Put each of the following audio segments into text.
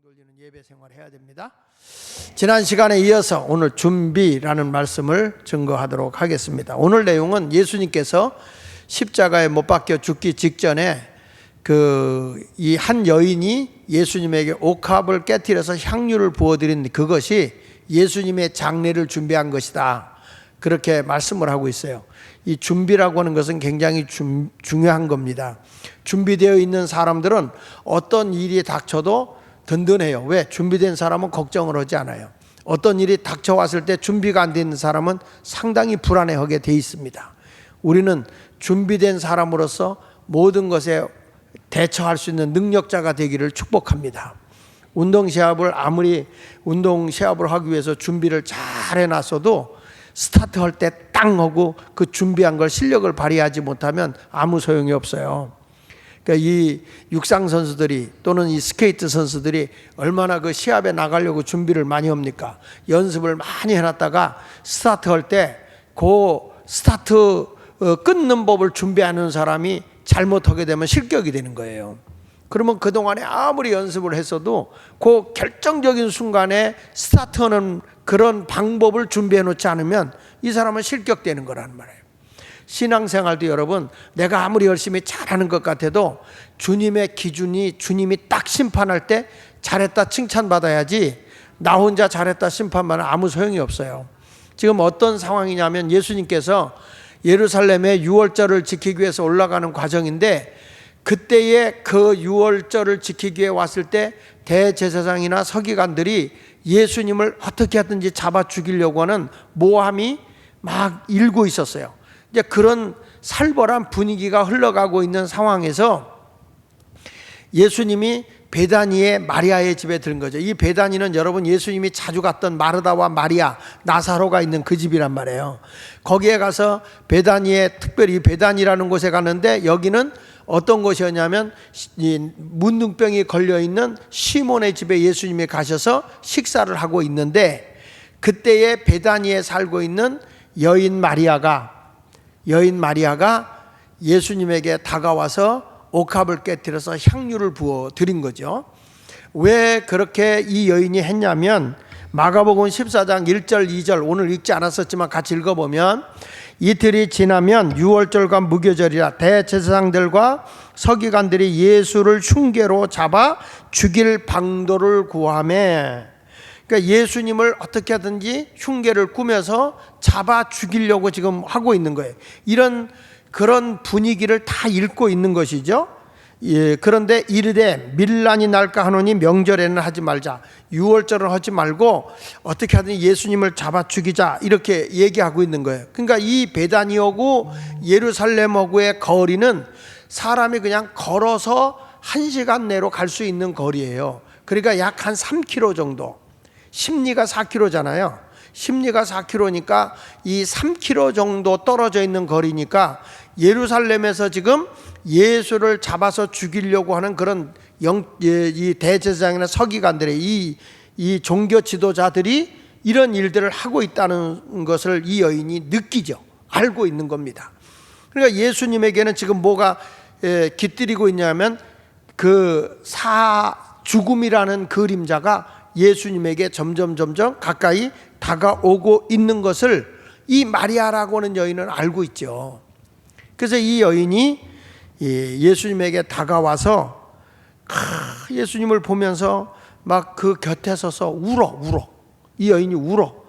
돌리는 예배 생활을 해야 됩니다. 지난 시간에 이어서 오늘 준비라는 말씀을 증거하도록 하겠습니다. 오늘 내용은 예수님께서 십자가에 못 박혀 죽기 직전에 이 한 여인이 예수님에게 옥합을 깨뜨려서 향유를 부어드린 그것이 예수님의 장례를 준비한 것이다. 그렇게 말씀을 하고 있어요. 이 준비라고 하는 것은 굉장히 중요한 겁니다. 준비되어 있는 사람들은 어떤 일이 닥쳐도 든든해요. 왜? 준비된 사람은 걱정을 하지 않아요. 어떤 일이 닥쳐왔을 때 준비가 안 되는 사람은 상당히 불안해하게 돼 있습니다. 우리는 준비된 사람으로서 모든 것에 대처할 수 있는 능력자가 되기를 축복합니다. 운동시합을 하기 위해서 준비를 잘 해놨어도 스타트할 때 땅 하고 그 준비한 걸 실력을 발휘하지 못하면 아무 소용이 없어요. 그러니까 이 육상 선수들이 또는 이 스케이트 선수들이 얼마나 그 시합에 나가려고 준비를 많이 합니까? 연습을 많이 해놨다가 스타트할 때 그 스타트 끊는 법을 준비하는 사람이 잘못하게 되면 실격이 되는 거예요. 그러면 그동안에 아무리 연습을 했어도 그 결정적인 순간에 스타트하는 그런 방법을 준비해 놓지 않으면 이 사람은 실격되는 거라는 말이에요. 신앙생활도 여러분, 내가 아무리 열심히 잘하는 것 같아도 주님의 기준이 주님이 딱 심판할 때 잘했다 칭찬받아야지 나 혼자 잘했다 심판받으면 아무 소용이 없어요. 지금 어떤 상황이냐면 예수님께서 예루살렘에 유월절을 지키기 위해서 올라가는 과정인데 그때에 그 유월절을 지키기 위해 왔을 때 대제사장이나 서기관들이 예수님을 어떻게 하든지 잡아 죽이려고 하는 모함이 막 일고 있었어요. 이제 그런 살벌한 분위기가 흘러가고 있는 상황에서 예수님이 베다니의 마리아의 집에 들은 거죠. 이 베다니는 여러분 예수님이 자주 갔던 마르다와 마리아, 나사로가 있는 그 집이란 말이에요. 거기에 가서 특별히 베다니라는 곳에 갔는데 여기는 어떤 곳이었냐면 문둥병이 걸려있는 시몬의 집에 예수님이 가셔서 식사를 하고 있는데 그때에 베다니에 살고 있는 여인 마리아가 예수님에게 다가와서 옥합을 깨뜨려서 향유를 부어 드린 거죠. 왜 그렇게 이 여인이 했냐면 마가복음 14장 1절 2절 오늘 읽지 않았었지만 같이 읽어보면 이틀이 지나면 유월절과 무교절이라 대제사장들과 서기관들이 예수를 흉계로 잡아 죽일 방도를 구하매, 그러니까 예수님을 어떻게 하든지 흉계를 꾸며서 잡아 죽이려고 지금 하고 있는 거예요. 그런 분위기를 다 읽고 있는 것이죠. 예, 그런데 이르되 밀란이 날까 하노니 명절에는 하지 말자. 유월절을 하지 말고 어떻게 하든지 예수님을 잡아 죽이자 이렇게 얘기하고 있는 거예요. 그러니까 이 베다니오고 예루살렘하고의 거리는 사람이 그냥 걸어서 1시간 내로 갈 수 있는 거리예요. 그러니까 약 한 3km 정도. 심리가 4km잖아요. 심리가 4km니까 이 3km 정도 떨어져 있는 거리니까 예루살렘에서 지금 예수를 잡아서 죽이려고 하는 그런 이 대제사장이나 서기관들의 이 종교 지도자들이 이런 일들을 하고 있다는 것을 이 여인이 느끼죠. 알고 있는 겁니다. 그러니까 예수님에게는 지금 뭐가 깃들이고 있냐면 그 죽음이라는 그림자가 예수님에게 점점 가까이 다가오고 있는 것을 이 마리아라고 하는 여인은 알고 있죠. 그래서 이 여인이 예수님에게 다가와서 예수님을 보면서 막 그 곁에 서서 울어. 이 여인이 울어.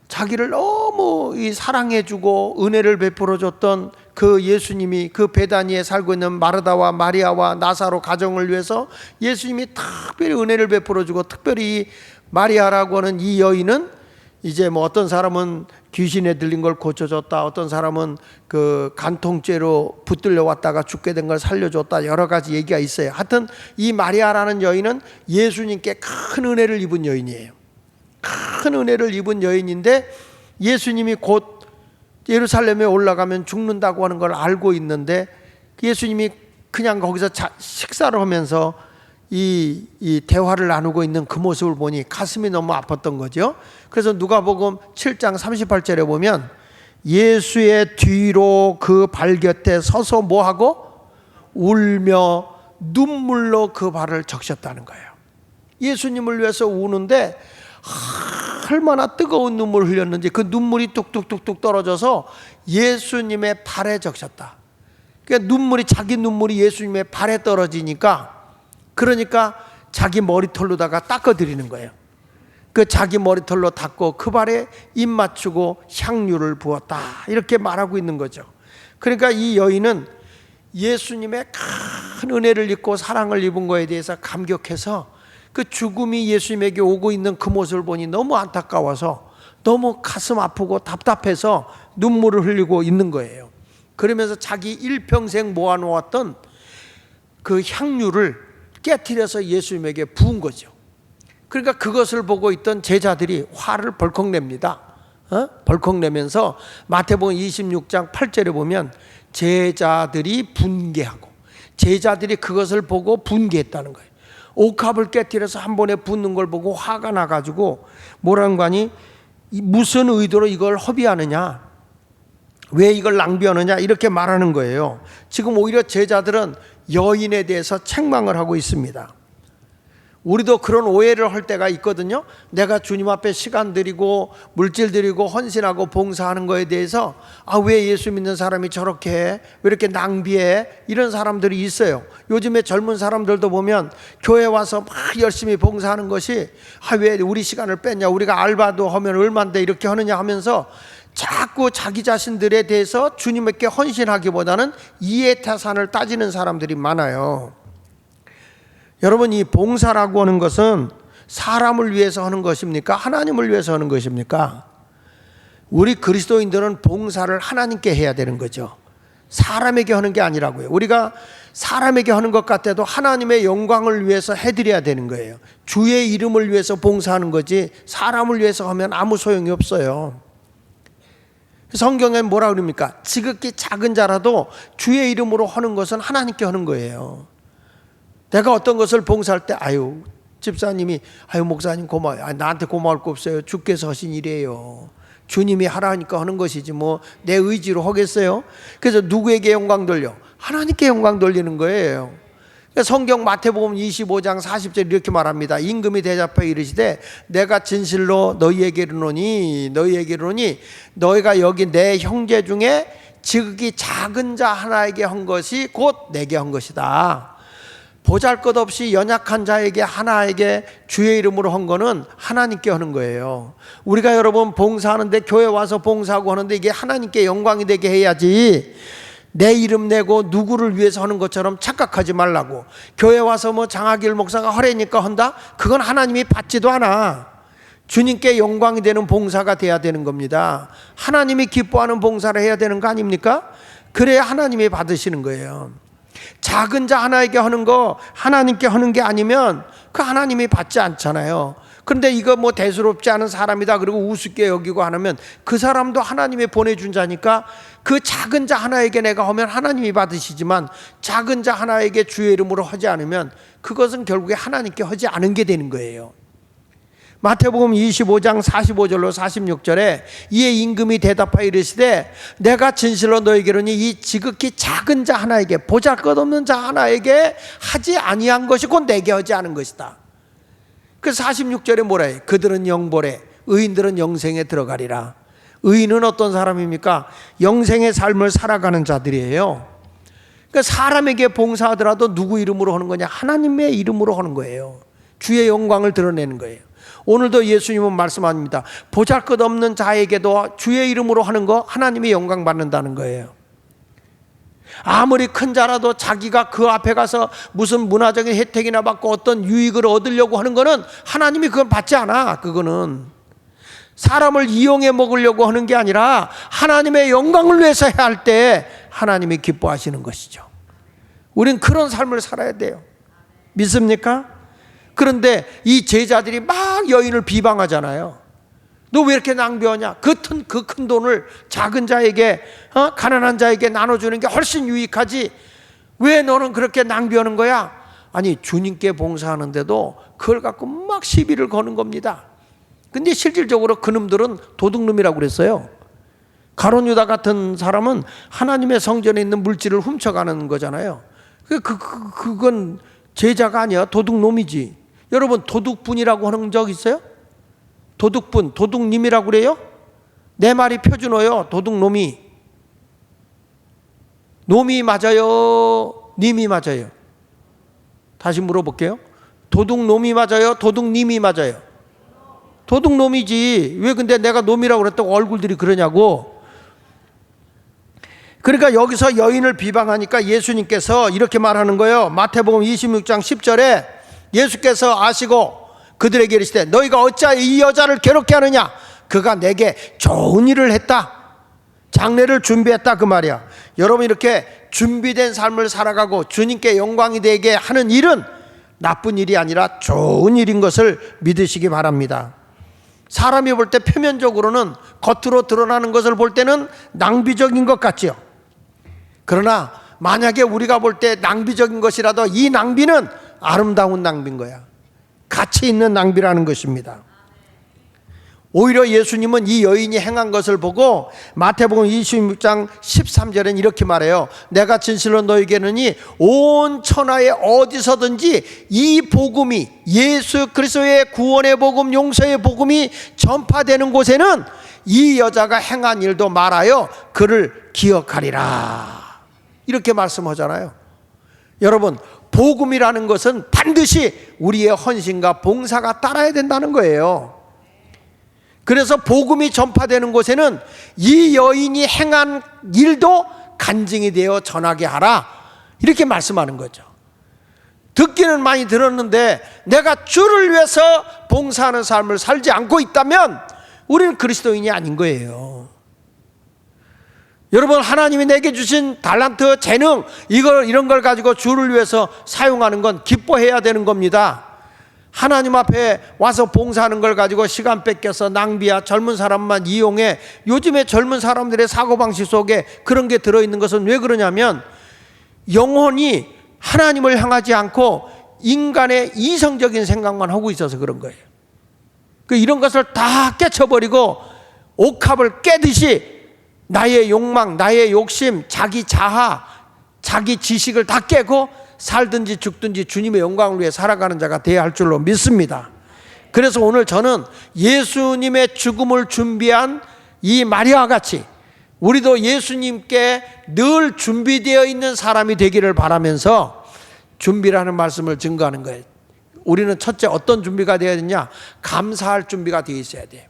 자기를 너무 사랑해주고 은혜를 베풀어줬던 그 예수님이 그 베다니에 살고 있는 마르다와 마리아와 나사로 가정을 위해서 예수님이 특별히 은혜를 베풀어주고 특별히 마리아라고 하는 이 여인은 이제 뭐 어떤 사람은 귀신에 들린 걸 고쳐줬다, 어떤 사람은 그 간통죄로 붙들려 왔다가 죽게 된 걸 살려줬다, 여러 가지 얘기가 있어요. 하여튼 이 마리아라는 여인은 예수님께 큰 은혜를 입은 여인이에요. 큰 은혜를 입은 여인인데 예수님이 곧 예루살렘에 올라가면 죽는다고 하는 걸 알고 있는데 예수님이 그냥 거기서 식사를 하면서 이 대화를 나누고 있는 그 모습을 보니 가슴이 너무 아팠던 거죠. 그래서 누가복음 7장 38절에 보면 예수의 뒤로 그 발 곁에 서서 뭐하고 울며 눈물로 그 발을 적셨다는 거예요. 예수님을 위해서 우는데 얼마나 뜨거운 눈물을 흘렸는지 그 눈물이 뚝뚝뚝뚝 떨어져서 예수님의 발에 적셨다. 그러니까 눈물이, 자기 눈물이 예수님의 발에 떨어지니까, 그러니까 자기 머리털로다가 닦아드리는 거예요. 그 자기 머리털로 닦고 그 발에 입 맞추고 향유를 부었다, 이렇게 말하고 있는 거죠. 그러니까 이 여인은 예수님의 큰 은혜를 입고 사랑을 입은 거에 대해서 감격해서 그 죽음이 예수님에게 오고 있는 그 모습을 보니 너무 안타까워서 너무 가슴 아프고 답답해서 눈물을 흘리고 있는 거예요. 그러면서 자기 일평생 모아놓았던 그 향유를 깨트려서 예수님에게 부은 거죠. 그러니까 그것을 보고 있던 제자들이 화를 벌컥 냅니다. 벌컥 내면서 마태복음 26장 8절에 보면 제자들이 분개하고, 제자들이 그것을 보고 분개했다는 거예요. 옥합을 깨트려서 한 번에 붓는 걸 보고 화가 나가지고 뭐라는 거 아니? 무슨 의도로 이걸 허비하느냐, 왜 이걸 낭비하느냐, 이렇게 말하는 거예요. 지금 오히려 제자들은 여인에 대해서 책망을 하고 있습니다. 우리도 그런 오해를 할 때가 있거든요. 내가 주님 앞에 시간 들이고 물질 들이고 헌신하고 봉사하는 거에 대해서 왜 예수 믿는 사람이 저렇게 해? 왜 이렇게 낭비해? 이런 사람들이 있어요. 요즘에 젊은 사람들도 보면 교회 와서 막 열심히 봉사하는 것이 왜 우리 시간을 뺐냐, 우리가 알바도 하면 얼마인데 이렇게 하느냐 하면서 자꾸 자기 자신들에 대해서 주님께 헌신하기보다는 이해타산을 따지는 사람들이 많아요. 여러분, 이 봉사라고 하는 것은 사람을 위해서 하는 것입니까? 하나님을 위해서 하는 것입니까? 우리 그리스도인들은 봉사를 하나님께 해야 되는 거죠. 사람에게 하는 게 아니라고요. 우리가 사람에게 하는 것 같아도 하나님의 영광을 위해서 해드려야 되는 거예요. 주의 이름을 위해서 봉사하는 거지 사람을 위해서 하면 아무 소용이 없어요. 성경에 뭐라 그럽니까? 지극히 작은 자라도 주의 이름으로 하는 것은 하나님께 하는 거예요. 내가 어떤 것을 봉사할 때 집사님이 목사님 고마워요. 나한테 고마울 거 없어요. 주께서 하신 일이에요. 주님이 하라니까 하는 것이지 뭐 내 의지로 하겠어요? 그래서 누구에게 영광 돌려? 하나님께 영광 돌리는 거예요. 성경 마태복음 25장 40절 이렇게 말합니다. 임금이 대답하여 이르시되 내가 진실로 너희에게 이르노니 너희가 여기 내 형제 중에 지극히 작은 자 하나에게 한 것이 곧 내게 한 것이다. 보잘것없이 연약한 자에게 하나에게 주의 이름으로 한 거는 하나님께 하는 거예요. 우리가 여러분 봉사하는데, 교회 와서 봉사하고 하는데 이게 하나님께 영광이 되게 해야지, 내 이름 내고 누구를 위해서 하는 것처럼 착각하지 말라고. 교회 와서 뭐 장하길 목사가 하라니까 한다? 그건 하나님이 받지도 않아. 주님께 영광이 되는 봉사가 돼야 되는 겁니다. 하나님이 기뻐하는 봉사를 해야 되는 거 아닙니까? 그래야 하나님이 받으시는 거예요. 작은 자 하나에게 하는 거 하나님께 하는 게 아니면 그 하나님이 받지 않잖아요. 그런데 이거 뭐 대수롭지 않은 사람이다 그리고 우습게 여기고 하면 그 사람도 하나님이 보내준 자니까 그 작은 자 하나에게 내가 하면 하나님이 받으시지만 작은 자 하나에게 주의 이름으로 하지 않으면 그것은 결국에 하나님께 하지 않은 게 되는 거예요. 마태복음 25장 45절로 46절에 이에 임금이 대답하여 이르시되 내가 진실로 너희에게 이르노니 이 지극히 작은 자 하나에게, 보잘것없는 자 하나에게 하지 아니한 것이 곧 내게 하지 않은 것이다. 그 46절에 뭐라 해요? 그들은 영보래 의인들은 영생에 들어가리라. 의인은 어떤 사람입니까? 영생의 삶을 살아가는 자들이에요. 그러니까 사람에게 봉사하더라도 누구 이름으로 하는 거냐? 하나님의 이름으로 하는 거예요. 주의 영광을 드러내는 거예요. 오늘도 예수님은 말씀합니다. 보잘것없는 자에게도 주의 이름으로 하는 거 하나님이 영광 받는다는 거예요. 아무리 큰 자라도 자기가 그 앞에 가서 무슨 문화적인 혜택이나 받고 어떤 유익을 얻으려고 하는 거는 하나님이 그건 받지 않아. 그거는 사람을 이용해 먹으려고 하는 게 아니라 하나님의 영광을 위해서 해야 할 때 하나님이 기뻐하시는 것이죠. 우린 그런 삶을 살아야 돼요. 믿습니까? 그런데 이 제자들이 막 여인을 비방하잖아요. 너 왜 이렇게 낭비하냐? 그 큰 돈을 작은 자에게, 가난한 자에게 나눠주는 게 훨씬 유익하지. 왜 너는 그렇게 낭비하는 거야? 아니, 주님께 봉사하는데도 그걸 갖고 막 시비를 거는 겁니다. 근데 실질적으로 그놈들은 도둑놈이라고 그랬어요. 가룟 유다 같은 사람은 하나님의 성전에 있는 물질을 훔쳐가는 거잖아요. 그건 제자가 아니야. 도둑놈이지. 여러분 도둑분이라고 하는 적 있어요? 도둑분, 도둑님이라고 그래요? 내 말이 표준어요. 도둑놈이. 놈이 맞아요? 님이 맞아요? 다시 물어볼게요. 도둑놈이 맞아요? 도둑님이 맞아요? 도둑놈이지. 왜 근데 내가 놈이라고 그랬다고 얼굴들이 그러냐고. 그러니까 여기서 여인을 비방하니까 예수님께서 이렇게 말하는 거예요. 마태복음 26장 10절에 예수께서 아시고 그들에게 이르시되 너희가 어찌하여 이 여자를 괴롭게 하느냐? 그가 내게 좋은 일을 했다. 장례를 준비했다 그 말이야. 여러분 이렇게 준비된 삶을 살아가고 주님께 영광이 되게 하는 일은 나쁜 일이 아니라 좋은 일인 것을 믿으시기 바랍니다. 사람이 볼 때 표면적으로는 겉으로 드러나는 것을 볼 때는 낭비적인 것 같지요. 그러나 만약에 우리가 볼 때 낭비적인 것이라도 이 낭비는 아름다운 낭비인 거야. 가치 있는 낭비라는 것입니다. 오히려 예수님은 이 여인이 행한 것을 보고 마태복음 26장 13절엔 이렇게 말해요. 내가 진실로 너희에게 이르노니 온 천하에 어디서든지 이 복음이, 예수 그리스도의 구원의 복음, 용서의 복음이 전파되는 곳에는 이 여자가 행한 일도 말하여 그를 기억하리라. 이렇게 말씀하잖아요. 여러분 복음이라는 것은 반드시 우리의 헌신과 봉사가 따라야 된다는 거예요. 그래서 복음이 전파되는 곳에는 이 여인이 행한 일도 간증이 되어 전하게 하라, 이렇게 말씀하는 거죠. 듣기는 많이 들었는데 내가 주를 위해서 봉사하는 삶을 살지 않고 있다면 우리는 그리스도인이 아닌 거예요. 여러분 하나님이 내게 주신 달란트, 재능 이런 걸 가지고 주를 위해서 사용하는 건 기뻐해야 되는 겁니다. 하나님 앞에 와서 봉사하는 걸 가지고 시간 뺏겨서 낭비야, 젊은 사람만 이용해. 요즘에 젊은 사람들의 사고방식 속에 그런 게 들어있는 것은 왜 그러냐면 영혼이 하나님을 향하지 않고 인간의 이성적인 생각만 하고 있어서 그런 거예요. 이런 것을 다 깨쳐버리고 옥합을 깨듯이 나의 욕망, 나의 욕심, 자기 자아, 자기 지식을 다 깨고 살든지 죽든지 주님의 영광을 위해 살아가는 자가 되어야 할 줄로 믿습니다. 그래서 오늘 저는 예수님의 죽음을 준비한 이 마리아와 같이 우리도 예수님께 늘 준비되어 있는 사람이 되기를 바라면서 준비라는 말씀을 증거하는 거예요. 우리는 첫째 어떤 준비가 되어야 되냐? 감사할 준비가 되어 있어야 돼요.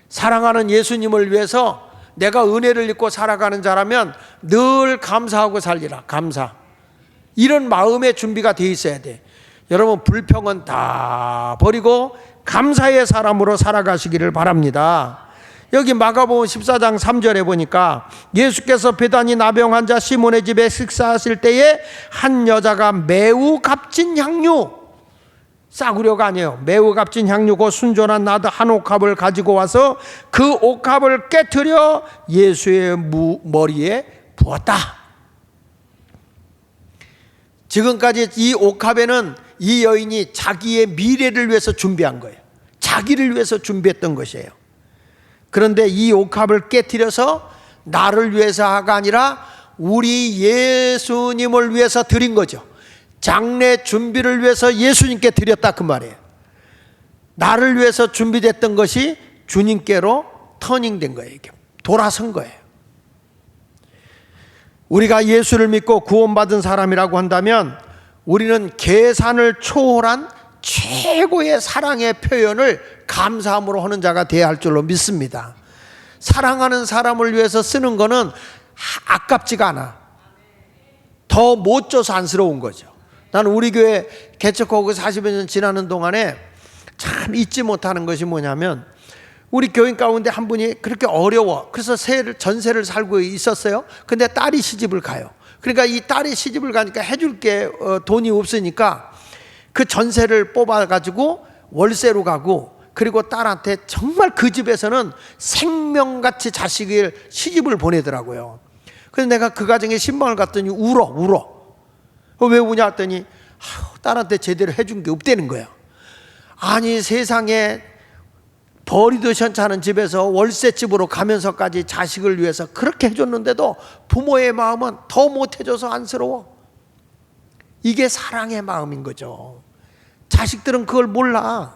사랑하는 예수님을 위해서 내가 은혜를 입고 살아가는 자라면 늘 감사하고 살리라. 감사. 이런 마음의 준비가 되어 있어야 돼. 여러분 불평은 다 버리고 감사의 사람으로 살아가시기를 바랍니다. 여기 마가복음 14장 3절에 보니까 예수께서 베다니 나병 환자 시몬의 집에 식사하실 때에 한 여자가 매우 값진 향유, 싸구려가 아니에요, 매우 값진 향유고 순전한 나드 한 옥합을 가지고 와서 그 옥합을 깨트려 예수의 머리에 부었다. 지금까지 이 옥합에는 이 여인이 자기의 미래를 위해서 준비한 거예요. 자기를 위해서 준비했던 것이에요. 그런데 이 옥합을 깨트려서 나를 위해서가 아니라 우리 예수님을 위해서 드린 거죠. 장례 준비를 위해서 예수님께 드렸다 그 말이에요. 나를 위해서 준비됐던 것이 주님께로 터닝된 거예요. 이게 돌아선 거예요. 우리가 예수를 믿고 구원받은 사람이라고 한다면 우리는 계산을 초월한 최고의 사랑의 표현을 감사함으로 하는 자가 되어야 할 줄로 믿습니다. 사랑하는 사람을 위해서 쓰는 거는 아깝지가 않아. 더 못 줘서 안쓰러운 거죠. 나는 우리 교회 개척하고 40여 년 지나는 동안에 참 잊지 못하는 것이 뭐냐면 우리 교인 가운데 한 분이 그렇게 어려워. 그래서 전세를 살고 있었어요. 근데 딸이 시집을 가요. 그러니까 이 딸이 시집을 가니까 해줄 게 돈이 없으니까 그 전세를 뽑아가지고 월세로 가고, 그리고 딸한테 정말 그 집에서는 생명같이 자식을 시집을 보내더라고요. 그래서 내가 그 가정에 신방을 갔더니 울어. 왜 우냐 했더니 딸한테 제대로 해준 게 없다는 거예요. 아니 세상에 버리듯이 현찮은 집에서 월세집으로 가면서까지 자식을 위해서 그렇게 해줬는데도 부모의 마음은 더 못해줘서 안쓰러워. 이게 사랑의 마음인 거죠. 자식들은 그걸 몰라.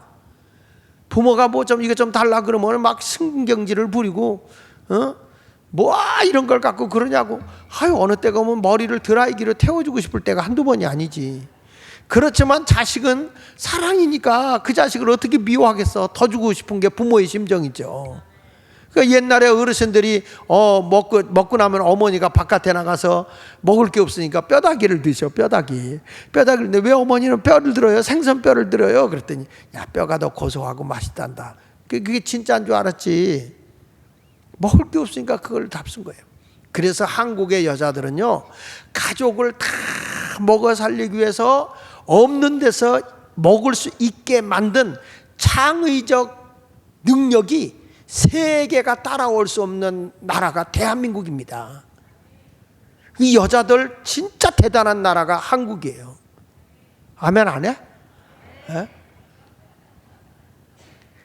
부모가 뭐 좀 이거 좀 달라 그러면 막 신경질을 부리고 뭐 이런 걸 갖고 그러냐고. 아유, 어느 때가 오면 머리를 드라이기로 태워주고 싶을 때가 한두 번이 아니지. 그렇지만 자식은 사랑이니까 그 자식을 어떻게 미워하겠어. 더 주고 싶은 게 부모의 심정이죠. 그러니까 옛날에 어르신들이 먹고 나면 어머니가 바깥에 나가서 먹을 게 없으니까 뼈다귀를 드셔. 뼈다귀를. 근데 왜 어머니는 뼈를 들어요? 생선뼈를 들어요? 그랬더니 야, 뼈가 더 고소하고 맛있단다. 그게 진짜인 줄 알았지. 먹을 게 없으니까 그걸 답쓴 거예요. 그래서 한국의 여자들은요, 가족을 다 먹어 살리기 위해서 없는 데서 먹을 수 있게 만든 창의적 능력이 세계가 따라올 수 없는 나라가 대한민국입니다. 이 여자들 진짜 대단한 나라가 한국이에요. 아멘 안 해? 예?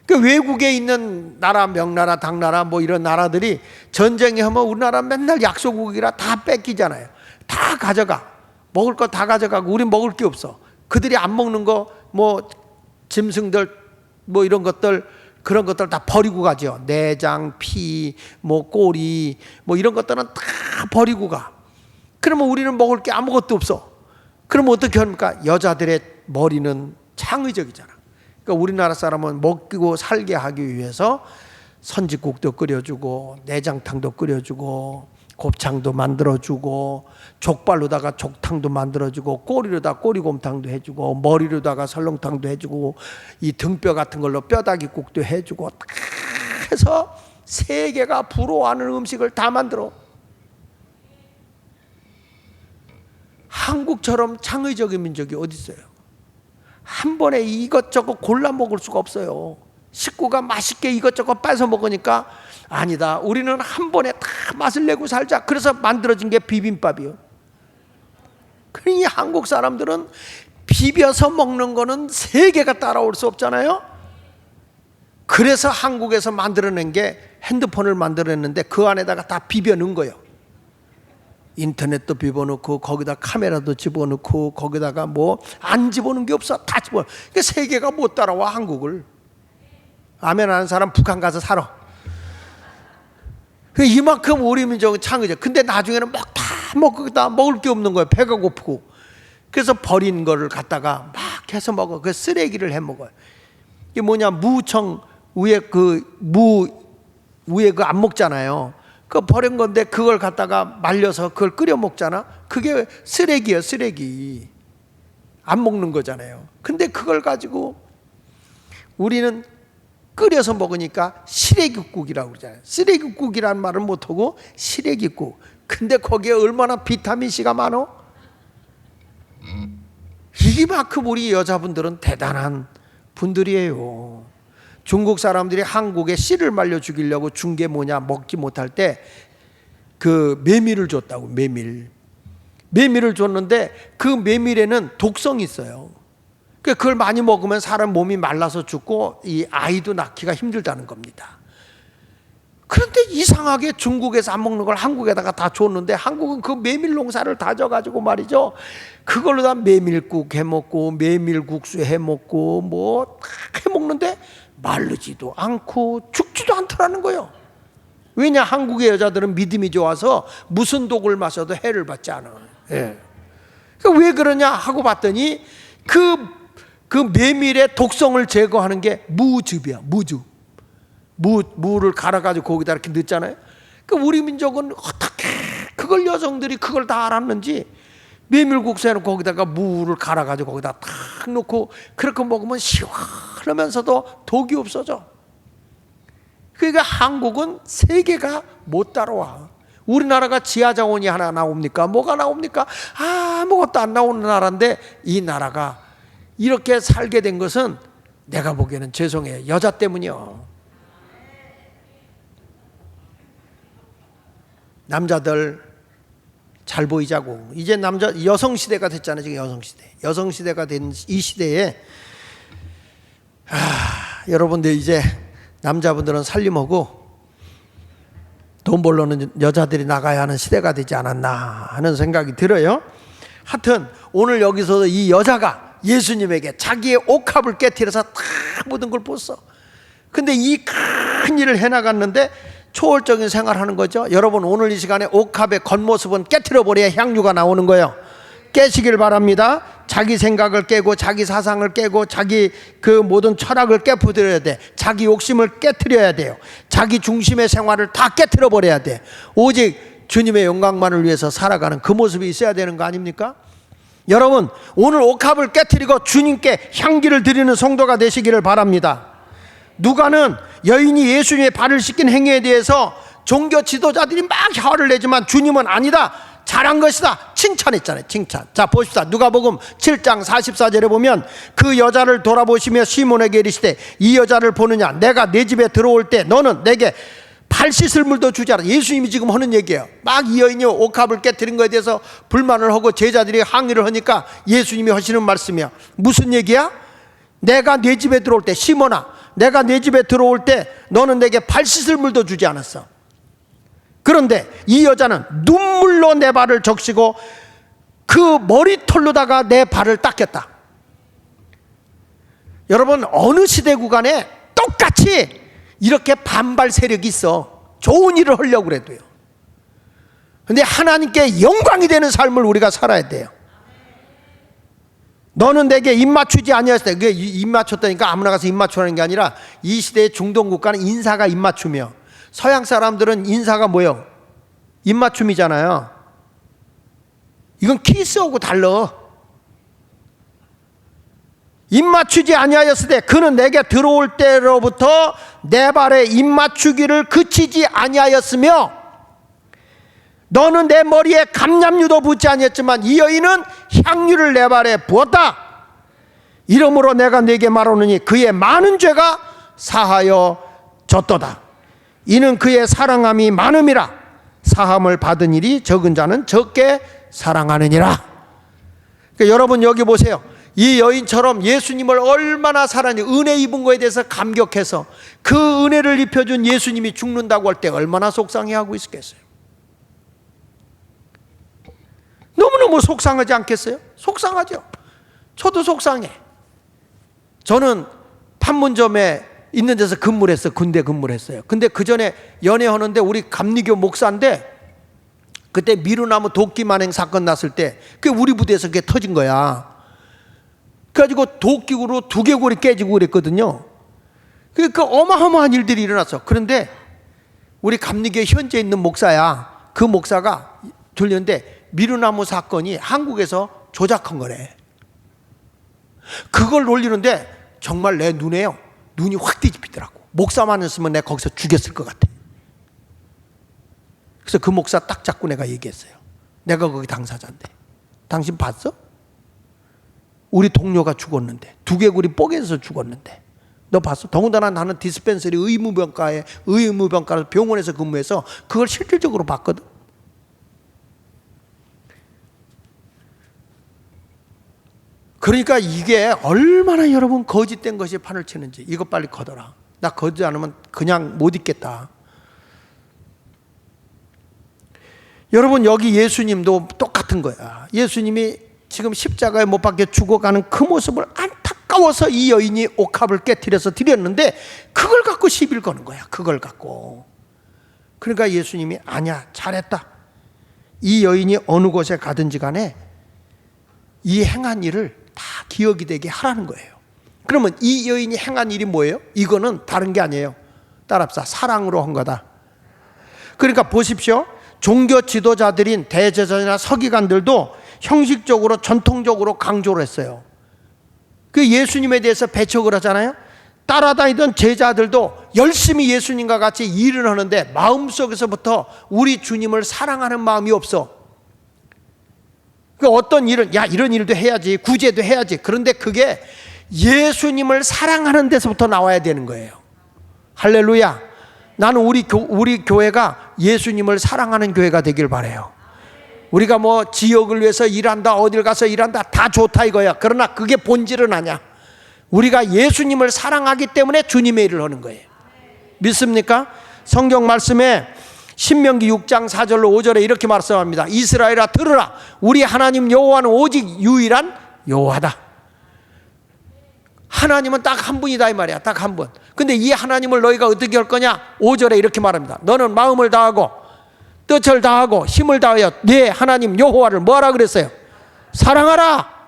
그 외국에 있는 나라, 명나라, 당나라 뭐 이런 나라들이 전쟁이 하면 우리나라 맨날 약소국이라 다 뺏기잖아요. 다 가져가. 먹을 거 다 가져가고 우린 먹을 게 없어. 그들이 안 먹는 거 뭐 짐승들 뭐 이런 것들 그런 것들 다 버리고 가죠. 내장, 피, 뭐 꼬리 뭐 이런 것들은 다 버리고 가. 그러면 우리는 먹을 게 아무것도 없어. 그러면 어떻게 합니까? 여자들의 머리는 창의적이잖아. 그러니까 우리나라 사람은 먹고 살게 하기 위해서 선지국도 끓여주고 내장탕도 끓여주고 곱창도 만들어주고 족발로다가 족탕도 만들어주고 꼬리로다 꼬리곰탕도 해주고 머리로다가 설렁탕도 해주고 이 등뼈 같은 걸로 뼈다귀국도 해주고 다 해서 세계가 부러워하는 음식을 다 만들어. 한국처럼 창의적인 민족이 어디 있어요? 한 번에 이것저것 골라 먹을 수가 없어요. 식구가 맛있게 이것저것 뺏어 먹으니까 아니다. 우리는 한 번에 다 맛을 내고 살자. 그래서 만들어진 게 비빔밥이요. 그러니 한국 사람들은 비벼서 먹는 거는 세계가 따라올 수 없잖아요. 그래서 한국에서 만들어낸 게 핸드폰을 만들어냈는데 그 안에다가 다 비벼 넣은 거예요. 인터넷도 집어넣고 거기다 카메라도 집어넣고 거기다가 뭐 안 집어넣은 게 없어. 다 집어넣어. 그러니까 세계가 못 따라와 한국을. 아멘 하는 사람 북한 가서 살아. 이만큼 우리 민족은 창의적. 근데 나중에는 막 다 먹고 다 먹을 게 없는 거예요. 배가 고프고. 그래서 버린 거를 갖다가 막 해서 먹어. 그 쓰레기를 해 먹어요. 이게 뭐냐, 무청 위에 위에 그 안 먹잖아요. 그 버린 건데 그걸 갖다가 말려서 그걸 끓여 먹잖아. 그게 쓰레기예요, 쓰레기. 안 먹는 거잖아요. 근데 그걸 가지고 우리는 끓여서 먹으니까 시래기국이라고 그러잖아요. 시래기국이라는 말을 못하고 시래기국. 근데 거기에 얼마나 비타민C가 많어? 이만큼 우리 여자분들은 대단한 분들이에요. 중국 사람들이 한국에 씨를 말려 죽이려고 준 게 뭐냐, 먹지 못할 때 그 메밀을 줬다고. 메밀을 줬는데 그 메밀에는 독성이 있어요. 그걸 많이 먹으면 사람 몸이 말라서 죽고 이 아이도 낳기가 힘들다는 겁니다. 그런데 이상하게 중국에서 안 먹는 걸 한국에다가 다 줬는데 한국은 그 메밀 농사를 다져가지고 말이죠, 그걸로 다 메밀국 해먹고 메밀국수 해먹고 뭐 다 해먹는데 마르지도 않고 죽지도 않더라는 거예요. 왜냐, 한국의 여자들은 믿음이 좋아서 무슨 독을 마셔도 해를 받지 않아. 예. 그러니까 왜 그러냐 하고 봤더니 그 메밀의 독성을 제거하는 게 무즙이야. 무를 갈아가지고 거기다 이렇게 넣잖아요. 그러니까 우리 민족은 어떻게 그걸 여성들이 그걸 다 알았는지 메밀국수 해놓고 거기다가 무를 갈아가지고 거기다 탁 넣고 그렇게 먹으면 시원하면서도 독이 없어져. 그러니까 한국은 세계가 못 따라와. 우리나라가 지하자원이 하나 나옵니까? 뭐가 나옵니까? 아무것도 안 나오는 나라인데 이 나라가 이렇게 살게 된 것은 내가 보기에는 죄송해요. 여자 때문이요. 남자들 잘 보이자고. 이제 여성 시대가 됐잖아요. 지금 여성 시대가 된 이 시대에 여러분들 이제 남자분들은 살림하고 돈 벌러는 여자들이 나가야 하는 시대가 되지 않았나 하는 생각이 들어요. 하여튼 오늘 여기서 이 여자가 예수님에게 자기의 옥합을 깨뜨려서 다 모든 걸 부었어. 근데 이 큰 일을 해나갔는데 초월적인 생활하는 거죠. 여러분, 오늘 이 시간에 옥합의 겉모습은 깨뜨려 버려야 향유가 나오는 거예요. 깨시길 바랍니다. 자기 생각을 깨고 자기 사상을 깨고 자기 그 모든 철학을 깨부드려야 돼. 자기 욕심을 깨뜨려야 돼요. 자기 중심의 생활을 다 깨뜨려 버려야 돼. 오직 주님의 영광만을 위해서 살아가는 그 모습이 있어야 되는 거 아닙니까? 여러분, 오늘 옥합을 깨뜨리고 주님께 향기를 드리는 성도가 되시기를 바랍니다. 누가는 여인이 예수님의 발을 씻긴 행위에 대해서 종교 지도자들이 막 화를 내지만 주님은 아니다, 잘한 것이다, 칭찬했잖아요. 칭찬. 자, 보십시다. 누가복음 7장 44절에 보면 그 여자를 돌아보시며 시몬에게 이르시되 이 여자를 보느냐? 내가 내 집에 들어올 때 너는 내게 발 씻을 물도 주지 않아. 예수님이 지금 하는 얘기예요. 막 이 여인이 옥합을 깨뜨린 것에 대해서 불만을 하고 제자들이 항의를 하니까 예수님이 하시는 말씀이야. 무슨 얘기야? 내가 내 집에 들어올 때, 시몬아, 내가 내 집에 들어올 때 너는 내게 발 씻을 물도 주지 않았어. 그런데 이 여자는 눈물로 내 발을 적시고 그 머리털로다가 내 발을 닦였다. 여러분, 어느 시대 구간에 똑같이 이렇게 반발 세력이 있어. 좋은 일을 하려고 그래도요. 근데 하나님께 영광이 되는 삶을 우리가 살아야 돼요. 너는 내게 입 맞추지 아니하였다. 그게 입 맞췄다니까 아무나 가서 입 맞추라는 게 아니라 이 시대의 중동 국가는 인사가 입 맞추며 서양 사람들은 인사가 뭐예요? 입 맞춤이잖아요. 이건 키스하고 달라. 입 맞추지 아니하였을 때 그는 내게 들어올 때로부터 내 발에 입 맞추기를 그치지 아니하였으며 너는 내 머리에 감람유도 붓지 아니했지만 이 여인은 향유를 내 발에 부었다. 이러므로 내가 네게 말하노니 그의 많은 죄가 사하여졌도다. 이는 그의 사랑함이 많음이라. 사함을 받은 일이 적은 자는 적게 사랑하느니라. 그러니까 여러분, 여기 보세요. 이 여인처럼 예수님을 얼마나 사랑해, 은혜 입은 거에 대해서 감격해서 그 은혜를 입혀준 예수님이 죽는다고 할 때 얼마나 속상해하고 있었겠어요. 너무너무 속상하지 않겠어요? 속상하죠. 저도 속상해. 저는 판문점에 있는 데서 근무를 했어요. 군대 근무를 했어요. 근데 그 전에 연애하는데 우리 감리교 목사인데 그때 미루나무 도끼 만행 사건 났을 때 그게 우리 부대에서 그게 터진 거야. 그래가지고 도끼구로 두개골이 깨지고 그랬거든요. 그 어마어마한 일들이 일어났어. 그런데 우리 감리교에 현재 있는 목사야. 그 목사가 들렸는데 미루나무 사건이 한국에서 조작한 거래. 그걸 놀리는데 정말 내 눈에요, 눈이 확 뒤집히더라고. 목사만 했으면 내가 거기서 죽였을 것 같아. 그래서 그 목사 딱 잡고 내가 얘기했어요. 내가 거기 당사자인데 당신 봤어? 우리 동료가 죽었는데, 두개골이 뽀개져서 죽었는데 너 봤어? 더군다나 나는 디스펜서리 의무병가로 병원에서 근무해서 그걸 실질적으로 봤거든. 그러니까 이게 얼마나 여러분 거짓된 것이 판을 치는지. 이거 빨리 걷어라. 나 걷지 않으면 그냥 못 있겠다. 여러분, 여기 예수님도 똑같은 거야. 예수님이 지금 십자가에 못 박혀 죽어가는 그 모습을 안타까워서 이 여인이 옥합을 깨뜨려서 드렸는데 그걸 갖고 시비를 거는 거야. 그걸 갖고. 그러니까 예수님이 아니야, 잘했다. 이 여인이 어느 곳에 가든지 간에 이 행한 일을 다 기억이 되게 하라는 거예요. 그러면 이 여인이 행한 일이 뭐예요? 이거는 다른 게 아니에요. 따라합시다. 사랑으로 한 거다. 그러니까 보십시오. 종교 지도자들인 대제사장이나 서기관들도 형식적으로 전통적으로 강조를 했어요. 그 예수님에 대해서 배척을 하잖아요. 따라다니던 제자들도 열심히 예수님과 같이 일을 하는데 마음속에서부터 우리 주님을 사랑하는 마음이 없어. 그 어떤 일은 야, 이런 일도 해야지, 구제도 해야지. 그런데 그게 예수님을 사랑하는 데서부터 나와야 되는 거예요. 할렐루야. 나는 우리 교회가 예수님을 사랑하는 교회가 되길 바라요. 우리가 뭐 지역을 위해서 일한다, 어딜 가서 일한다, 다 좋다 이거야. 그러나 그게 본질은 아니야. 우리가 예수님을 사랑하기 때문에 주님의 일을 하는 거예요. 믿습니까? 성경 말씀에 신명기 6장 4절로 5절에 이렇게 말씀합니다. 이스라엘아 들으라. 우리 하나님 여호와는 오직 유일한 여호와다. 하나님은 딱 한 분이다 이 말이야. 딱 한 분. 근데 이 하나님을 너희가 어떻게 할 거냐? 5절에 이렇게 말합니다. 너는 마음을 다하고 뜻을 다하고 힘을 다하여 네 하나님 여호와를 뭐하라 그랬어요? 사랑하라.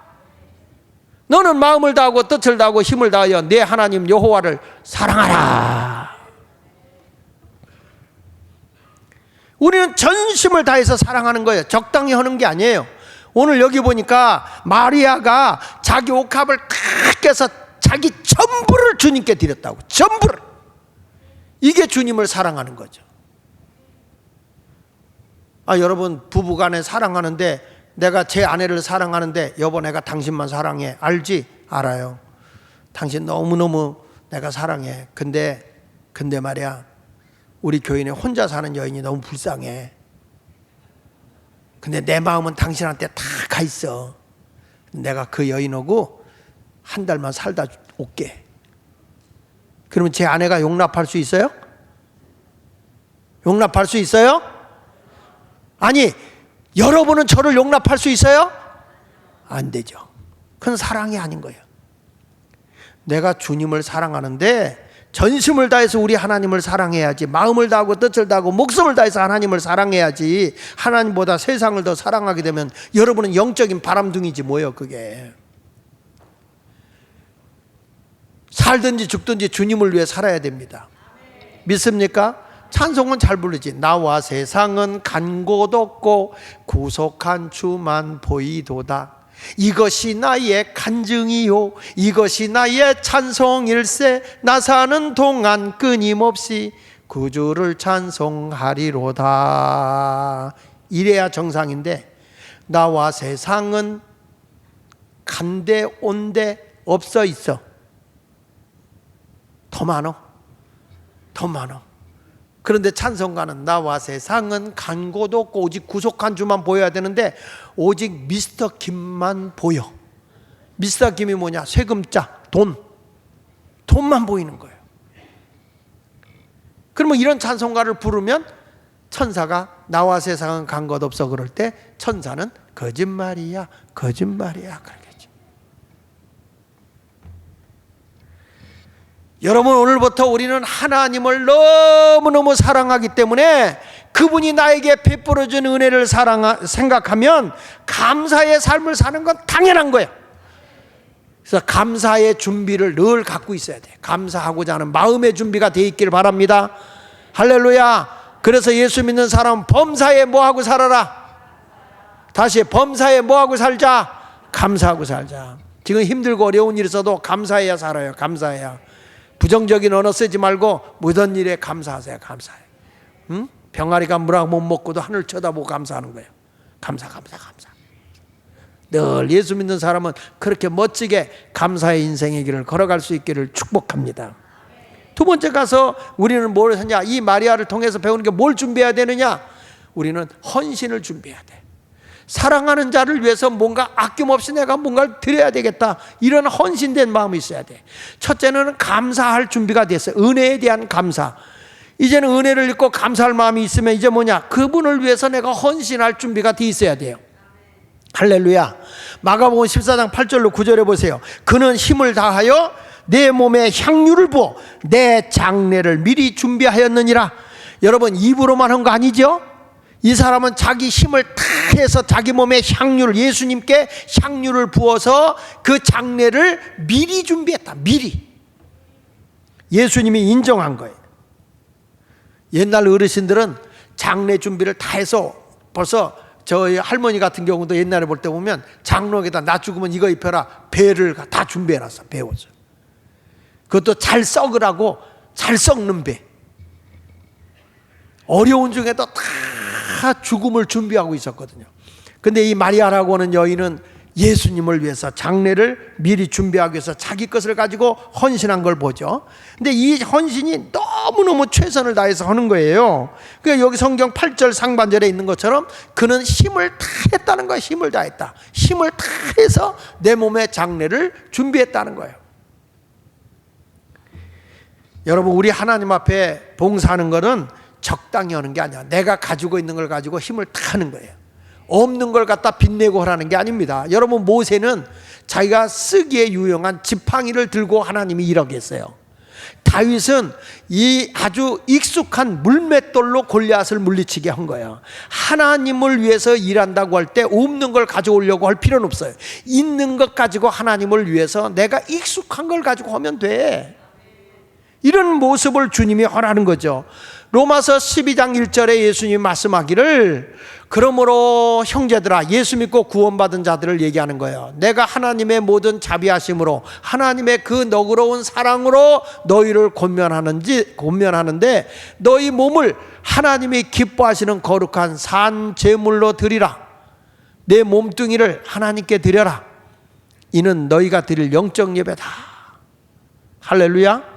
너는 마음을 다하고 뜻을 다하고 힘을 다하여 네 하나님 여호와를 사랑하라. 우리는 전심을 다해서 사랑하는 거예요. 적당히 하는 게 아니에요. 오늘 여기 보니까 마리아가 자기 옥합을 다 깨서 자기 전부를 주님께 드렸다고. 전부를. 이게 주님을 사랑하는 거죠. 여러분 부부간에 사랑하는데, 내가 제 아내를 사랑하는데 여보 내가 당신만 사랑해. 알지? 알아요. 당신 너무너무 내가 사랑해. 근데 말이야, 우리 교인에 혼자 사는 여인이 너무 불쌍해. 근데 내 마음은 당신한테 다 가 있어. 내가 그 여인하고 한 달만 살다 올게. 그러면 제 아내가 용납할 수 있어요? 용납할 수 있어요? 아니, 여러분은 저를 용납할 수 있어요? 안 되죠. 그건 사랑이 아닌 거예요. 내가 주님을 사랑하는데 전심을 다해서 우리 하나님을 사랑해야지. 마음을 다하고 뜻을 다하고 목숨을 다해서 하나님을 사랑해야지. 하나님보다 세상을 더 사랑하게 되면 여러분은 영적인 바람둥이지 뭐예요 그게. 살든지 죽든지 주님을 위해 살아야 됩니다. 믿습니까? 찬송은 잘 부르지. 나와 세상은 간 곳 없고 구속한 주만 보이도다. 이것이 나의 간증이요 이것이 나의 찬송일세. 나 사는 동안 끊임없이 구주를 찬송하리로다. 이래야 정상인데, 나와 세상은 간데 온데 없어 있어. 더 많어. 더 많어. 그런데 찬송가는 나와 세상은 간 곳 없고 오직 구속한 주만 보여야 되는데 오직 미스터 김만 보여. 미스터 김이 뭐냐? 세금자, 돈만 보이는 거예요. 그러면 이런 찬송가를 부르면 천사가 나와 세상은 간 곳 없어 그럴 때 천사는 거짓말이야 그러겠죠. 여러분, 오늘부터 우리는 하나님을 너무너무 사랑하기 때문에 그분이 나에게 베풀어준 은혜를 생각하면 감사의 삶을 사는 건 당연한 거예요. 그래서 감사의 준비를 늘 갖고 있어야 돼. 감사하고자 하는 마음의 준비가 돼 있길 바랍니다. 할렐루야. 그래서 예수 믿는 사람은 범사에 뭐하고 살아라? 다시 범사에 뭐하고 살자? 감사하고 살자. 지금 힘들고 어려운 일이 있어도 감사해야 살아요. 감사해야. 부정적인 언어 쓰지 말고 모든 일에 감사하세요. 감사해. 응? 병아리가 물학 못 먹고도 하늘 쳐다보고 감사하는 거예요. 감사. 늘 예수 믿는 사람은 그렇게 멋지게 감사의 인생의 길을 걸어갈 수 있기를 축복합니다. 두 번째 가서 우리는 뭘 하냐? 이 마리아를 통해서 배우는 게 뭘 준비해야 되느냐? 우리는 헌신을 준비해야 돼. 사랑하는 자를 위해서 뭔가 아낌없이 내가 뭔가를 드려야 되겠다. 이런 헌신된 마음이 있어야 돼. 첫째는 감사할 준비가 됐어요. 은혜에 대한 감사. 이제는 은혜를 읽고 감사할 마음이 있으면 이제 뭐냐? 그분을 위해서 내가 헌신할 준비가 돼 있어야 돼요. 할렐루야. 마가복음 14장 8절로 9절에 보세요. 그는 힘을 다하여 내 몸에 향유를 부어 내 장례를 미리 준비하였느니라. 여러분, 입으로만 한 거 아니죠? 이 사람은 자기 힘을 다해서 자기 몸에 향유를, 예수님께 향유를 부어서 그 장례를 미리 준비했다. 미리. 예수님이 인정한 거예요. 옛날 어르신들은 장례 준비를 다 해서, 벌써 저희 할머니 같은 경우도 옛날에 볼 때 보면 장롱에다 나 죽으면 이거 입혀라, 배를 다 준비해놨어. 배워서. 그것도 잘 썩으라고, 잘 썩는 배. 어려운 중에도 다 죽음을 준비하고 있었거든요. 근데 이 마리아라고 하는 여인은 예수님을 위해서 장례를 미리 준비하기 위해서 자기 것을 가지고 헌신한 걸 보죠. 근데 이 헌신이 너무너무 최선을 다해서 하는 거예요. 그러니까 여기 성경 8절 상반절에 있는 것처럼 그는 힘을 다했다는 거예요. 힘을 다했다. 힘을 다해서 내 몸의 장례를 준비했다는 거예요. 여러분, 우리 하나님 앞에 봉사하는 거는 적당히 하는 게 아니야. 내가 가지고 있는 걸 가지고 힘을 다 하는 거예요. 없는 걸 갖다 빛내고 하라는 게 아닙니다. 여러분, 모세는 자기가 쓰기에 유용한 지팡이를 들고 하나님이 일하게 했어요. 다윗은 이 아주 익숙한 물맷돌로 골리앗을 물리치게 한 거예요. 하나님을 위해서 일한다고 할 때 없는 걸 가져오려고 할 필요는 없어요. 있는 것 가지고 하나님을 위해서 내가 익숙한 걸 가지고 하면 돼. 이런 모습을 주님이 허락하는 거죠. 로마서 12장 1절에 예수님이 말씀하기를, 그러므로 형제들아, 예수 믿고 구원받은 자들을 얘기하는 거예요. 내가 하나님의 모든 자비하심으로, 하나님의 그 너그러운 사랑으로 너희를 권면하는데, 너희 몸을 하나님이 기뻐하시는 거룩한 산 제물로 드리라. 내 몸뚱이를 하나님께 드려라. 이는 너희가 드릴 영적 예배다. 할렐루야.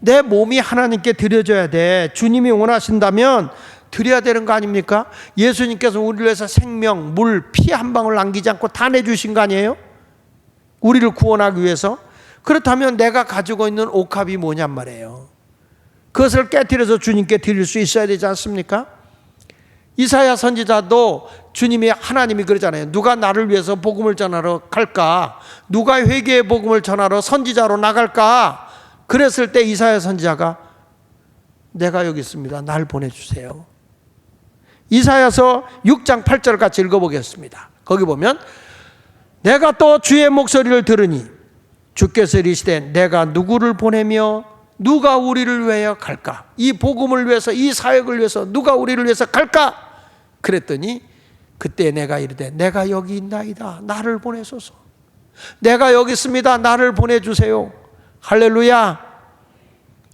내 몸이 하나님께 드려져야 돼. 주님이 원하신다면 드려야 되는 거 아닙니까? 예수님께서 우리를 위해서 생명, 물, 피 한 방울 남기지 않고 다 내주신 거 아니에요? 우리를 구원하기 위해서. 그렇다면 내가 가지고 있는 옥합이 뭐냔 말이에요. 그것을 깨트려서 주님께 드릴 수 있어야 되지 않습니까? 이사야 선지자도 하나님이 그러잖아요. 누가 나를 위해서 복음을 전하러 갈까? 누가 회개의 복음을 전하러 선지자로 나갈까? 그랬을 때 이사야 선지자가, 내가 여기 있습니다. 날 보내주세요. 이사야서 6장 8절 같이 읽어보겠습니다. 거기 보면, 내가 또 주의 목소리를 들으니 주께서 이르시되 내가 누구를 보내며 누가 우리를 위하여 갈까? 이 복음을 위해서, 이 사역을 위해서 누가 우리를 위해서 갈까? 그랬더니 그때 내가 이르되 내가 여기 있나이다. 나를 보내소서. 내가 여기 있습니다. 나를 보내주세요. 할렐루야.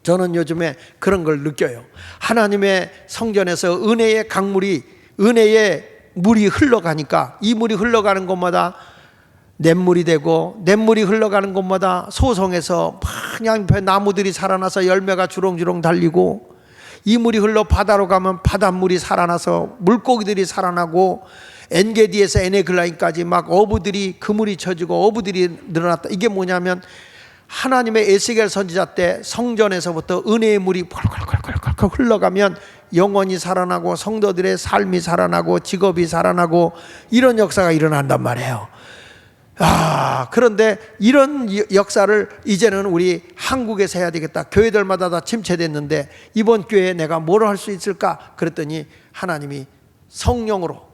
저는 요즘에 그런 걸 느껴요. 하나님의 성전에서 은혜의 강물이, 은혜의 물이 흘러가니까 이 물이 흘러가는 곳마다 냇물이 되고, 냇물이 흘러가는 곳마다 소송에서 그냥 나무들이 살아나서 열매가 주렁주렁 달리고, 이 물이 흘러 바다로 가면 바닷물이 살아나서 물고기들이 살아나고, 엔게디에서 에네글라인까지 막 어부들이, 그물이 쳐지고 어부들이 늘어났다. 이게 뭐냐면 하나님의 에스겔 선지자 때 성전에서부터 은혜의 물이 펄펄펄펄 흘러가면 영혼이 살아나고 성도들의 삶이 살아나고 직업이 살아나고 이런 역사가 일어난단 말이에요. 그런데 이런 역사를 이제는 우리 한국에서 해야 되겠다. 교회들마다 다 침체됐는데 이번 교회에 내가 뭘 할 수 있을까? 그랬더니 하나님이 성령으로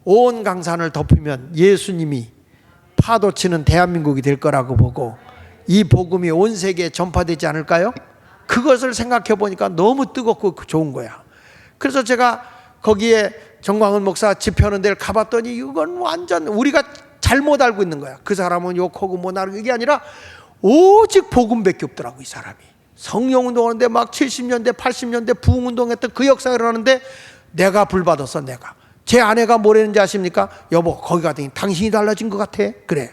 온 강산을 덮으면 예수님이 파도치는 대한민국이 될 거라고 보고 이 복음이 온 세계에 전파되지 않을까요? 그것을 생각해 보니까 너무 뜨겁고 좋은 거야. 그래서 제가 거기에 정광훈 목사 집회하는 데를 가봤더니 이건 완전 우리가 잘못 알고 있는 거야. 그 사람은 욕하고 뭐 나르고 이게 아니라 오직 복음밖에 없더라고. 이 사람이 성령운동 하는데 막 70년대 80년대 부흥운동했던 그 역사를 하는데 내가 불받았어. 내가 제 아내가 뭐랬는지 아십니까? 여보, 거기 가더니 당신이 달라진 것 같아. 그래.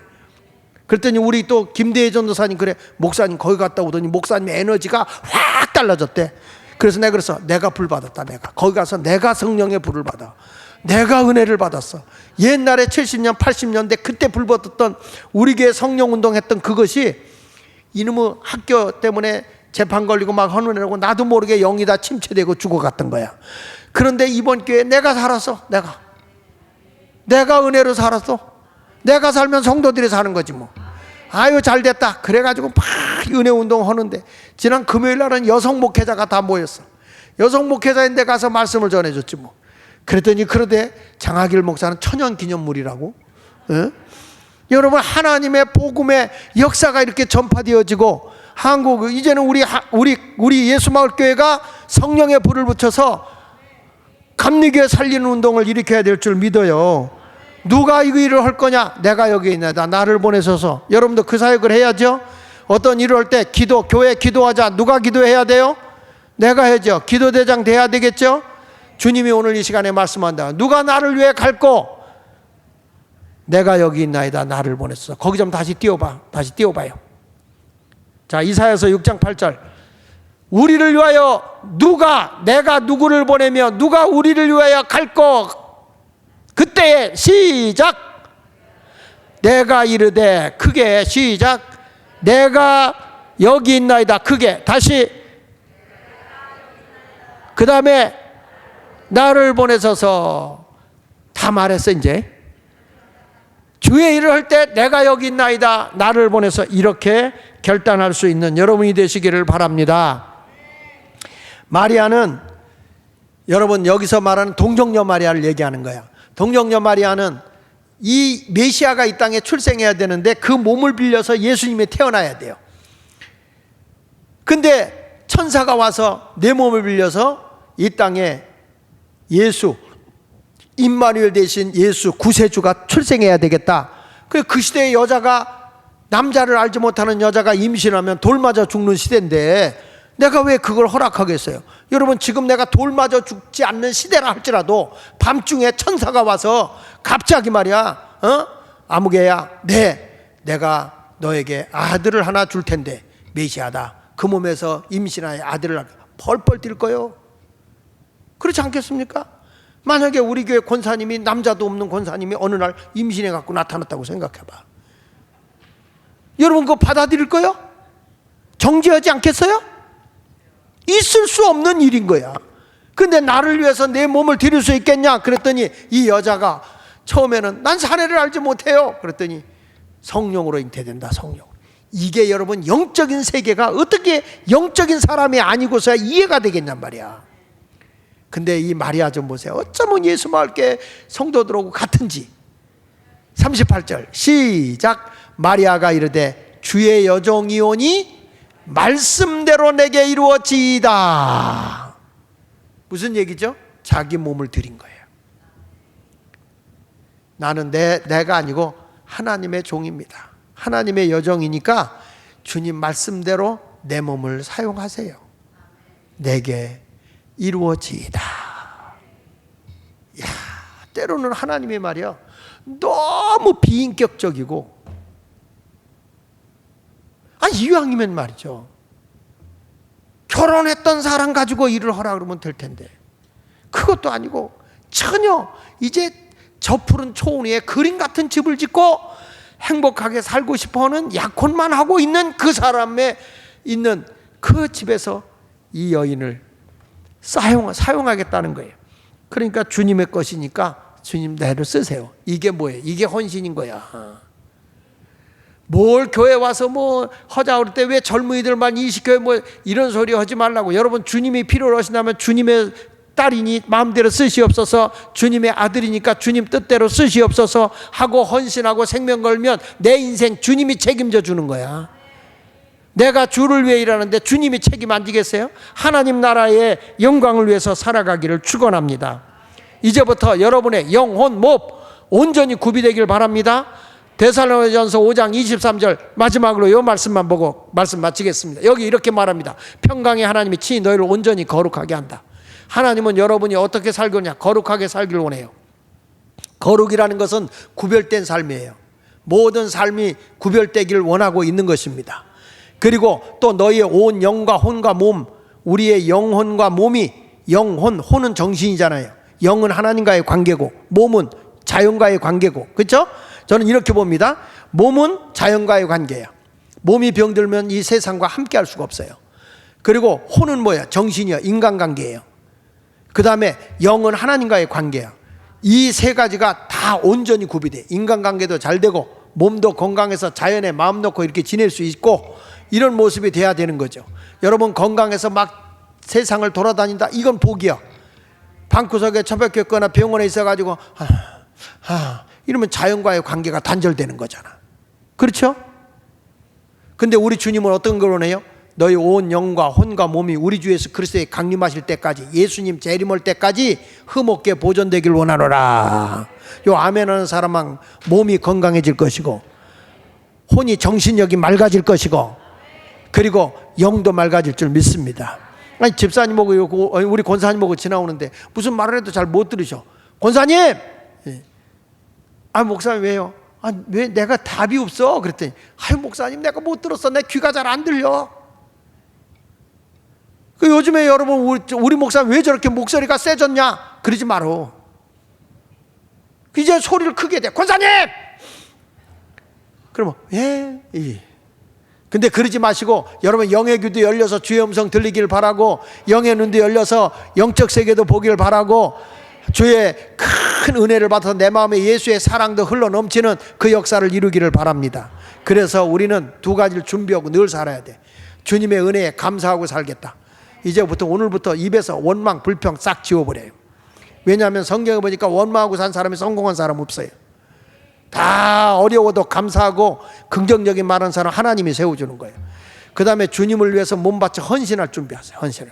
그랬더니 우리 또 김대혜 전도사님, 그래 목사님 거기 갔다 오더니 목사님의 에너지가 확 달라졌대. 그래서 내가 내가 불 받았다. 내가 거기 가서 내가 성령의 불을 받아. 내가 은혜를 받았어. 옛날에 70년 80년대 그때 불 받았던 우리 교회 성령운동 했던 그것이 이놈의 학교 때문에 재판 걸리고 막 헌은혜라고 나도 모르게 영이 다 침체되고 죽어갔던 거야. 그런데 이번 교회에 내가 살았어. 내가 은혜로 살았어. 내가 살면 성도들이 사는 거지 뭐. 아유 잘됐다. 그래가지고 막 은혜운동 하는데 지난 금요일 날은 여성 목회자가 다 모였어. 여성 목회자인데 가서 말씀을 전해줬지 뭐. 그랬더니 그러대 장하길 목사는 천연기념물이라고. 여러분, 하나님의 복음의 역사가 이렇게 전파되어지고 한국 이제는 우리 예수마을교회가 성령의 불을 붙여서 감리교회 살리는 운동을 일으켜야 될 줄 믿어요. 누가 이 일을 할 거냐? 내가 여기 있나이다. 나를 보내셔서. 여러분도 그 사역을 해야죠. 어떤 일을 할 때 교회 기도하자. 누가 기도해야 돼요? 내가 해야죠. 기도대장 돼야 되겠죠. 주님이 오늘 이 시간에 말씀한다. 누가 나를 위해 갈고? 내가 여기 있나이다. 나를 보냈어. 거기 좀 다시 띄워봐요. 자, 이사야서 6장 8절. 우리를 위하여 내가 누구를 보내며 누가 우리를 위하여 갈고? 그때에 시작. 내가 이르되 크게 시작. 내가 여기 있나이다. 크게 다시. 그 다음에 나를 보내소서. 다 말했어. 이제 주의 일을 할 때 내가 여기 있나이다, 나를 보내서 이렇게 결단할 수 있는 여러분이 되시기를 바랍니다. 마리아는, 여러분 여기서 말하는 동정녀 마리아를 얘기하는 거야. 동정녀 마리아는 이 메시아가 이 땅에 출생해야 되는데 그 몸을 빌려서 예수님이 태어나야 돼요. 근데 천사가 와서 내 몸을 빌려서 이 땅에 예수, 임마누엘 대신 예수 구세주가 출생해야 되겠다. 그 시대의 여자가, 남자를 알지 못하는 여자가 임신하면 돌 맞아 죽는 시대인데 내가 왜 그걸 허락하겠어요? 여러분, 지금 내가 돌 맞아 죽지 않는 시대라 할지라도 밤중에 천사가 와서 갑자기 말이야, 아무개야, 내가 너에게 아들을 하나 줄 텐데 메시아다, 그 몸에서 임신하여 아들을 펄펄 뛸 거요. 그렇지 않겠습니까? 만약에 우리 교회 권사님이, 남자도 없는 권사님이 어느 날 임신해 갖고 나타났다고 생각해봐. 여러분 그거 받아들일 거요? 정죄하지 않겠어요? 있을 수 없는 일인 거야. 근데 나를 위해서 내 몸을 드릴 수 있겠냐? 그랬더니 이 여자가 처음에는 난 사례를 알지 못해요. 그랬더니 성령으로 잉태된다. 성령. 이게 여러분 영적인 세계가 어떻게 영적인 사람이 아니고서야 이해가 되겠냔 말이야. 근데 이 마리아 좀 보세요. 어쩌면 예수 말께 성도들하고 같은지. 38절 시작. 마리아가 이르되 주의 여종이오니 말씀대로 내게 이루어지이다. 무슨 얘기죠? 자기 몸을 드린 거예요. 나는 내가 아니고 하나님의 종입니다. 하나님의 여종이니까 주님 말씀대로 내 몸을 사용하세요. 내게 이루어지이다. 야, 때로는 하나님의 말이요 너무 비인격적이고, 이왕이면 말이죠, 결혼했던 사람 가지고 일을 하라 그러면 될 텐데 그것도 아니고 전혀 이제 저 푸른 초원 위에 그림 같은 집을 짓고 행복하게 살고 싶어하는 약혼만 하고 있는 그 사람의 있는 그 집에서 이 여인을 사용하겠다는 거예요. 그러니까 주님의 것이니까 주님 대로 쓰세요. 이게 뭐예요? 이게 헌신인 거야. 뭘 교회 와서 뭐 하자 그럴 때 왜 젊은이들만 이식교회 뭐 이런 소리 하지 말라고. 여러분 주님이 필요로 하신다면 주님의 딸이니 마음대로 쓰시옵소서, 주님의 아들이니까 주님 뜻대로 쓰시옵소서 하고 헌신하고 생명 걸면 내 인생 주님이 책임져 주는 거야. 내가 주를 위해 일하는데 주님이 책임 안 지겠어요? 하나님 나라의 영광을 위해서 살아가기를 축원합니다. 이제부터 여러분의 영혼 몸 온전히 구비되길 바랍니다. 데살로니가전서 5장 23절 마지막으로 이 말씀만 보고 말씀 마치겠습니다. 여기 이렇게 말합니다. 평강의 하나님이 친히 너희를 온전히 거룩하게 한다. 하나님은 여러분이 어떻게 살거냐? 거룩하게 살길 원해요. 거룩이라는 것은 구별된 삶이에요. 모든 삶이 구별되기를 원하고 있는 것입니다. 그리고 또 너희의 온 영과 혼과 몸, 우리의 영혼과 몸이, 영혼, 혼은 정신이잖아요. 영은 하나님과의 관계고 몸은 자연과의 관계고, 그렇죠? 저는 이렇게 봅니다. 몸은 자연과의 관계야. 몸이 병들면 이 세상과 함께 할 수가 없어요. 그리고 혼은 뭐야? 정신이야. 인간관계예요. 그 다음에 영은 하나님과의 관계야. 이 세 가지가 다 온전히 구비돼. 인간관계도 잘 되고 몸도 건강해서 자연에 마음 놓고 이렇게 지낼 수 있고, 이런 모습이 돼야 되는 거죠. 여러분 건강해서 막 세상을 돌아다닌다, 이건 복이야. 방구석에 처박혔거나 병원에 있어가지고 이러면 자연과의 관계가 단절되는 거잖아. 그렇죠? 근데 우리 주님은 어떤 걸 원해요? 너희 온 영과 혼과 몸이 우리 주 예수 그리스도의 강림하실 때까지, 예수님 재림 올 때까지 흠없게 보존되길 원하노라. 요 아멘하는 사람은 몸이 건강해질 것이고, 혼이 정신력이 맑아질 것이고, 그리고 영도 맑아질 줄 믿습니다. 아니 집사님하고 우리 권사님하고 지나오는데 무슨 말을 해도 잘 못 들으셔. 권사님! 목사님 왜요? 왜 내가 답이 없어? 그랬더니 목사님 내가 못 들었어. 내 귀가 잘 안 들려. 요즘에 여러분 우리 목사님 왜 저렇게 목소리가 세졌냐? 그러지 마라. 이제 소리를 크게 내. 권사님! 그러면 근데 그러지 마시고 여러분 영의 귀도 열려서 주의 음성 들리길 바라고, 영의 눈도 열려서 영적 세계도 보길 바라고, 주의 큰 은혜를 받아서 내 마음에 예수의 사랑도 흘러 넘치는 그 역사를 이루기를 바랍니다. 그래서 우리는 두 가지를 준비하고 늘 살아야 돼. 주님의 은혜에 감사하고 살겠다. 이제부터 오늘부터 입에서 원망 불평 싹 지워버려요. 왜냐하면 성경에 보니까 원망하고 산 사람이 성공한 사람 없어요. 다 어려워도 감사하고 긍정적인 말하는 사람 하나님이 세워주는 거예요. 그 다음에 주님을 위해서 몸 바쳐 헌신할 준비하세요. 헌신을.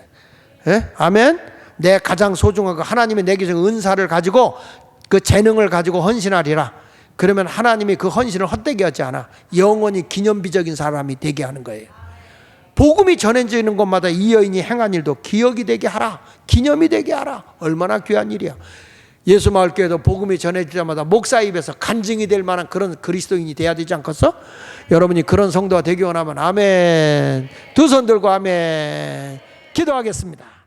예? 아멘. 내 가장 소중한 거 하나님이 내게 주신 은사를 가지고 그 재능을 가지고 헌신하리라. 그러면 하나님이 그 헌신을 헛되게 하지 않아. 영원히 기념비적인 사람이 되게 하는 거예요. 복음이 전해지는 곳마다 이 여인이 행한 일도 기억이 되게 하라. 기념이 되게 하라. 얼마나 귀한 일이야. 예수마을교회도 복음이 전해질 때마다 목사 입에서 간증이 될 만한 그런 그리스도인이 돼야 되지 않겠어? 여러분이 그런 성도가 되기 원하면 아멘. 두 손 들고 아멘. 기도하겠습니다.